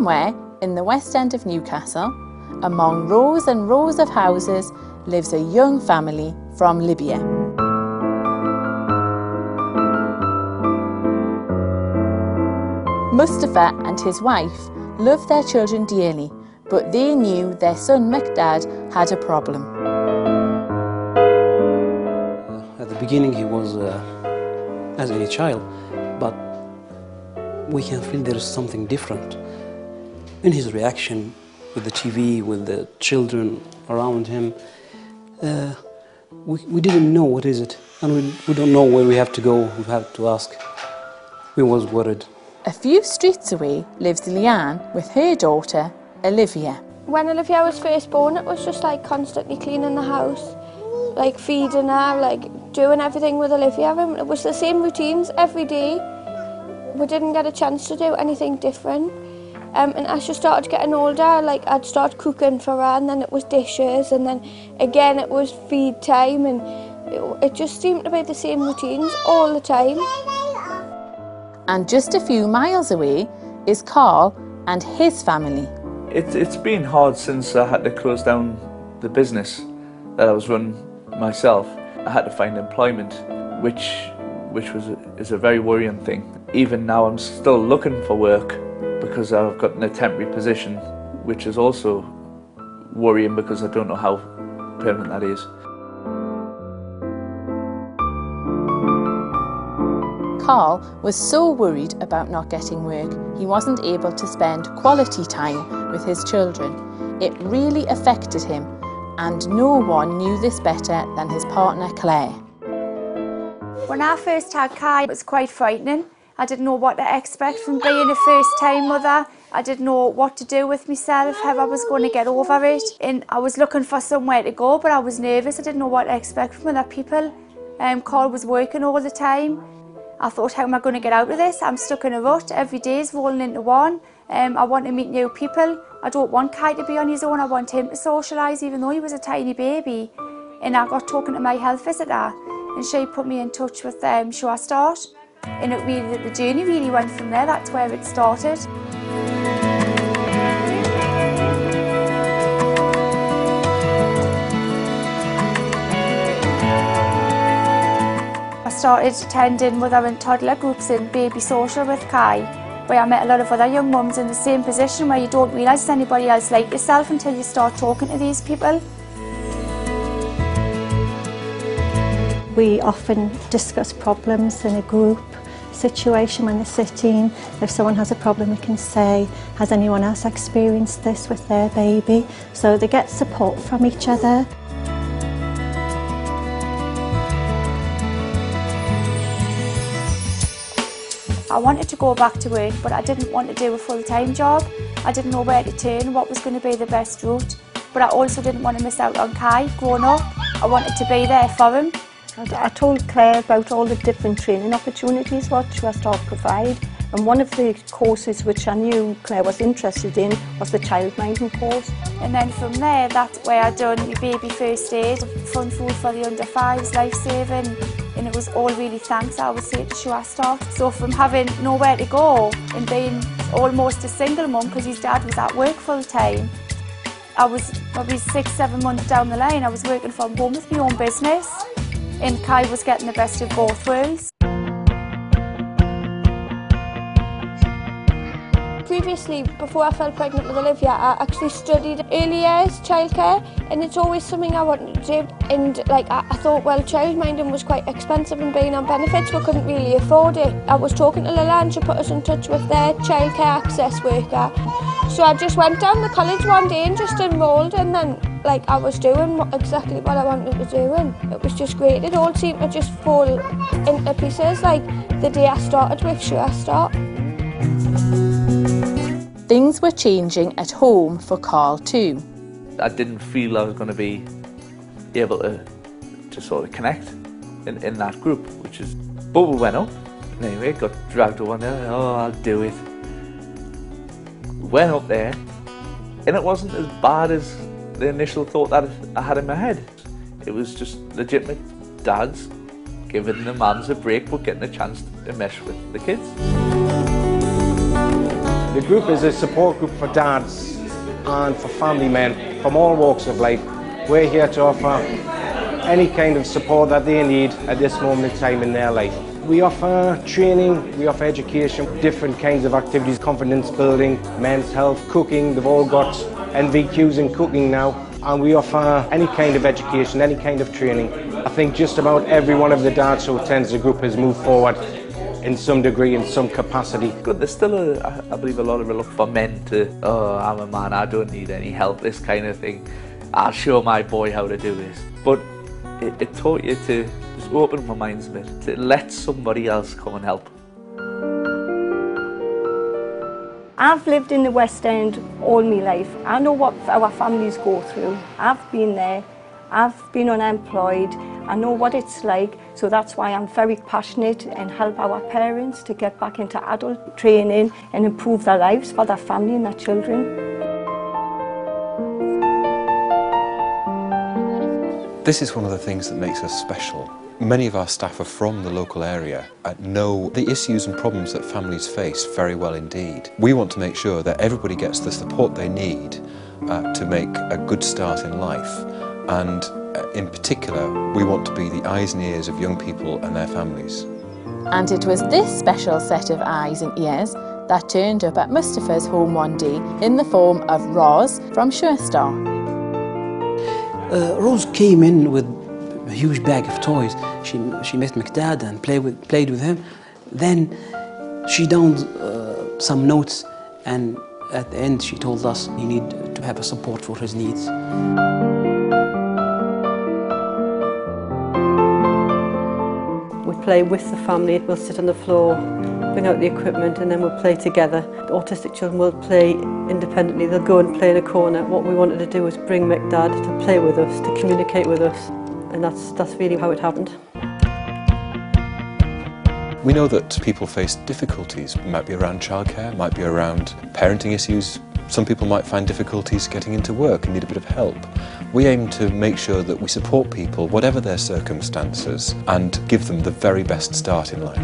Somewhere in the West End of Newcastle, among rows and rows of houses, lives a young family from Libya. Mustafa and his wife loved their children dearly, but they knew their son Miqdad had a problem. At the beginning he was as any child, but we can feel there is something different in his reaction with the TV, with the children around him. We didn't know what is it, and we don't know where we have to go. We have to ask. We was worried. A few streets away lives Leanne with her daughter Olivia. When Olivia was first born, it was just like constantly cleaning the house, like feeding her, like doing everything with Olivia. And it was the same routines every day. We didn't get a chance to do anything different. And as she started getting older, like I'd start cooking for her, and then it was dishes, and then again it was feed time, and it just seemed to be the same routines all the time. And just a few miles away is Carl and his family. It's been hard since I had to close down the business that I was running myself. I had to find employment, which is a very worrying thing. Even now I'm still looking for work because I've gotten a temporary position, which is also worrying because I don't know how permanent that is. Carl was so worried about not getting work, he wasn't able to spend quality time with his children. It really affected him, and no one knew this better than his partner Claire. When I first had Kai, it was quite frightening. I didn't know what to expect from being a first-time mother. I didn't know what to do with myself, how I was going to get over it. And I was looking for somewhere to go, but I was nervous. I didn't know what to expect from other people. Carl was working all the time. I thought, how am I going to get out of this? I'm stuck in a rut. Every day is rolling into one. I want to meet new people. I don't want Kai to be on his own. I want him to socialise, even though he was a tiny baby. And I got talking to my health visitor, and she put me in touch with Sure Start. And the journey really went from there. That's where it started. I started attending mother and toddler groups in Baby Social with Kai, where I met a lot of other young mums in the same position, where you don't realise there's anybody else like yourself until you start talking to these people. We often discuss problems in a group situation when they're sitting. If someone has a problem, we can say, has anyone else experienced this with their baby? So they get support from each other. I wanted to go back to work, but I didn't want to do a full-time job. I didn't know where to turn, what was going to be the best route. But I also didn't want to miss out on Kai growing up. I wanted to be there for him. I told Claire about all the different training opportunities what Sure Start provide, and one of the courses which I knew Claire was interested in was the childminding course. And then from there, that's where I done your baby first aid, fun food for the under fives, life saving, and it was all really thanks, I would say, to Sure Start. So from having nowhere to go and being almost a single mum because his dad was at work full time, I was probably 6-7 months down the line, I was working from home with my own business. And Kai was getting the best of both worlds. Previously, before I fell pregnant with Olivia, I actually studied early years childcare, and it's always something I wanted to do. And I thought, well, childminding was quite expensive, and being on benefits, we couldn't really afford it. I was talking to Lila, and she put us in touch with their childcare access worker. So I just went down the college one day and just enrolled, and then I was doing exactly what I wanted to do, and it was just great. It all seemed to just fall into pieces the day I started with Sure Start. Things were changing at home for Carl too. I didn't feel I was going to be able to sort of connect in that group, but we went up. Anyway, got dragged over there. Oh, I'll do it. Went up there, and it wasn't as bad as the initial thought that I had in my head. It was just legitimate dads giving the mums a break but getting a chance to mesh with the kids. The group is a support group for dads and for family men from all walks of life. We're here to offer any kind of support that they need at this moment in time in their life. We offer training, we offer education, different kinds of activities, confidence building, men's health, cooking. They've all got NVQs in cooking now, and we offer any kind of education, any kind of training. I think just about every one of the dads who attends the group has moved forward in some degree, in some capacity. Good, there's still, I believe, a lot of reluctance for men to, oh, I'm a man, I don't need any help, this kind of thing. I'll show my boy how to do this. But it taught you to just open my minds a bit, to let somebody else come and help. I've lived in the West End all my life. I know what our families go through. I've been there. I've been unemployed. I know what it's like, so that's why I'm very passionate and help our parents to get back into adult training and improve their lives for their family and their children. This is one of the things that makes us special. Many of our staff are from the local area and know the issues and problems that families face very well indeed. We want to make sure that everybody gets the support they need to make a good start in life, and in particular we want to be the eyes and ears of young people and their families. And it was this special set of eyes and ears that turned up at Mustafa's home one day in the form of Roz from Surestar. Rose came in with a huge bag of toys. She met Miqdad and played with him. Then she downed some notes, and at the end she told us he needed to have a support for his needs. We play with the family. We'll sit on the floor, bring out the equipment, and then we'll play together. The autistic children will play independently. They'll go and play in a corner. What we wanted to do was bring Miqdad to play with us, to communicate with us, and that's really how it happened. We know that people face difficulties. It might be around childcare, might be around parenting issues. Some people might find difficulties getting into work and need a bit of help. We aim to make sure that we support people, whatever their circumstances, and give them the very best start in life.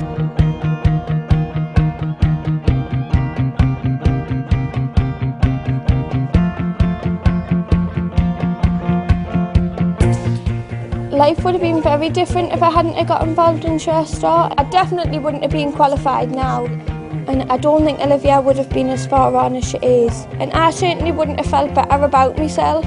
Life would have been very different if I hadn't got involved in Surestar. I definitely wouldn't have been qualified now, and I don't think Olivia would have been as far on as she is, and I certainly wouldn't have felt better about myself.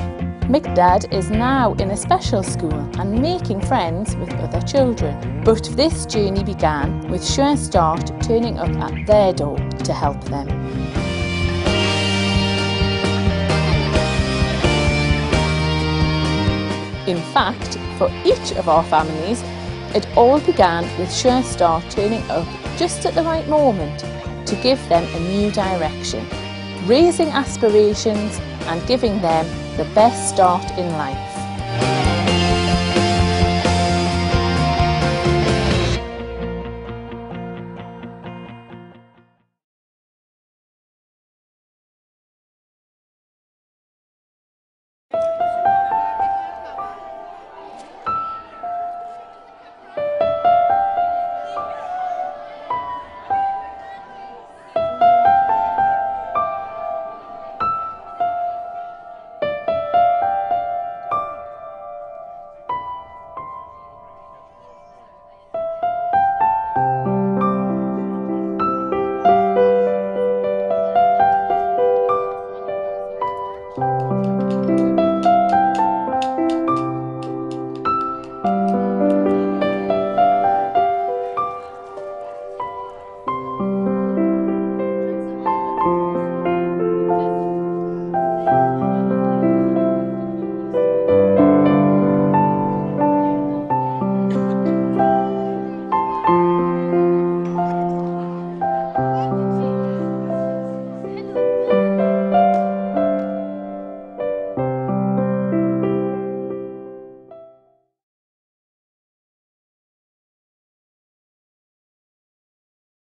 Miqdad is now in a special school and making friends with other children. But this journey began with Surestar turning up at their door to help them. In fact, for each of our families, it all began with Surestar turning up just at the right moment to give them a new direction, raising aspirations and giving them the best start in life.